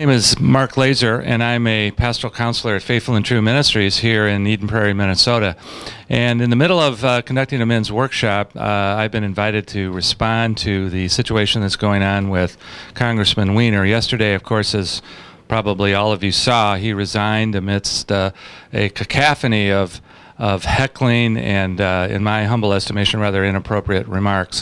My name is Mark Laaser, and I'm a pastoral counselor at Faithful and True Ministries here in Eden Prairie, Minnesota. And in the middle of conducting a men's workshop, I've been invited to respond to the situation that's going on with Congressman Weiner. Yesterday, of course, as probably all of you saw, he resigned amidst a cacophony of heckling and, in my humble estimation, rather inappropriate remarks.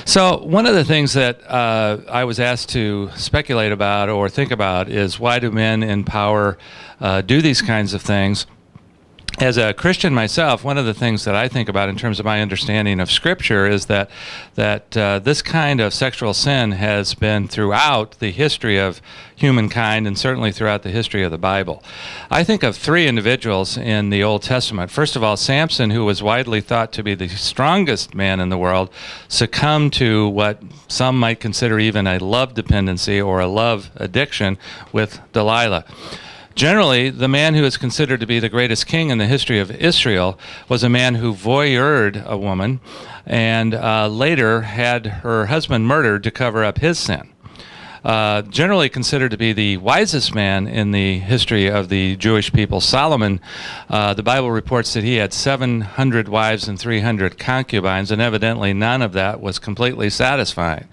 So one of the things that I was asked to speculate about or think about is, why do men in power do these kinds of things? As a Christian myself, one of the things that I think about in terms of my understanding of Scripture is that this kind of sexual sin has been throughout the history of humankind and certainly throughout the history of the Bible. I think of three individuals in the Old Testament. First of all, Samson, who was widely thought to be the strongest man in the world, succumbed to what some might consider even a love dependency or a love addiction with Delilah. Generally, the man who is considered to be the greatest king in the history of Israel was a man who voyeured a woman and later had her husband murdered to cover up his sin. Generally considered to be the wisest man in the history of the Jewish people, Solomon, the Bible reports that he had 700 wives and 300 concubines, and evidently none of that was completely satisfying.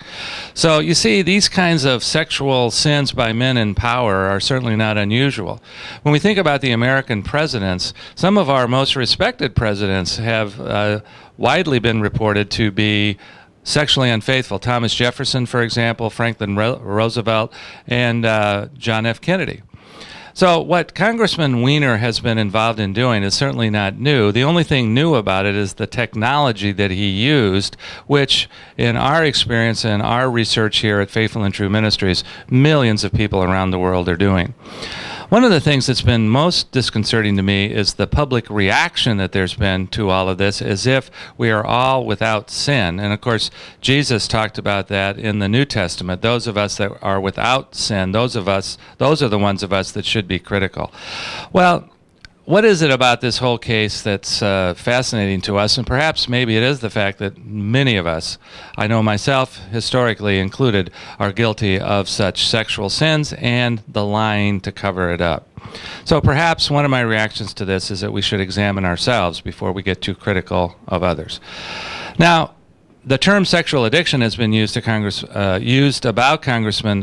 So you see, these kinds of sexual sins by men in power are certainly not unusual. When we think about the American presidents, some of our most respected presidents have widely been reported to be sexually unfaithful. Thomas Jefferson, for example, Franklin Roosevelt, and John F. Kennedy. So what Congressman Weiner has been involved in doing is certainly not new. The only thing new about it is the technology that he used, which in our experience and our research here at Faithful and True Ministries, millions of people around the world are doing. One of the things that's been most disconcerting to me is the public reaction that there's been to all of this, as if we are all without sin. And of course, Jesus talked about that in the New Testament. Those of us that are without sin, those are the ones of us that should be critical. Well, what is it about this whole case that's fascinating to us? And perhaps maybe it is the fact that many of us, I know myself historically included, are guilty of such sexual sins and the lying to cover it up. So perhaps one of my reactions to this is that we should examine ourselves before we get too critical of others. Now, the term sexual addiction has been used about Congressman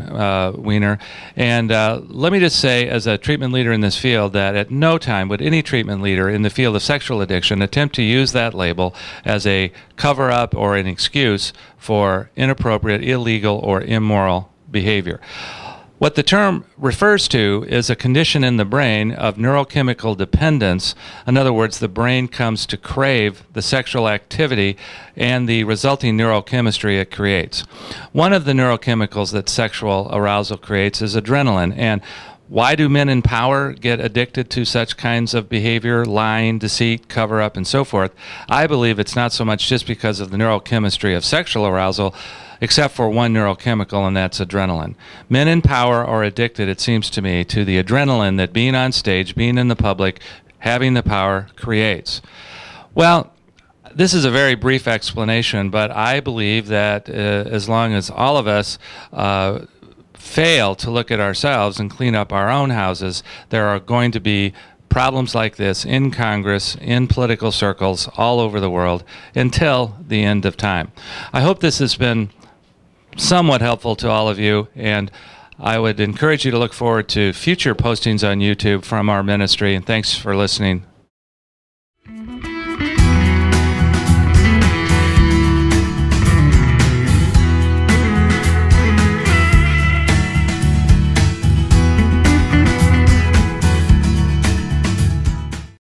Weiner, and let me just say, as a treatment leader in this field, that at no time would any treatment leader in the field of sexual addiction attempt to use that label as a cover-up or an excuse for inappropriate, illegal, or immoral behavior. What the term refers to is a condition in the brain of neurochemical dependence. In other words, the brain comes to crave the sexual activity and the resulting neurochemistry it creates. One of the neurochemicals that sexual arousal creates is adrenaline. And why do men in power get addicted to such kinds of behavior, lying, deceit, cover-up, and so forth? I believe it's not so much just because of the neurochemistry of sexual arousal, except for one neurochemical, and that's adrenaline. Men in power are addicted, it seems to me, to the adrenaline that being on stage, being in the public, having the power creates. Well, this is a very brief explanation, but I believe that as long as all of us fail to look at ourselves and clean up our own houses, there are going to be problems like this in Congress, in political circles, all over the world, until the end of time. I hope this has been somewhat helpful to all of you, and I would encourage you to look forward to future postings on YouTube from our ministry, and thanks for listening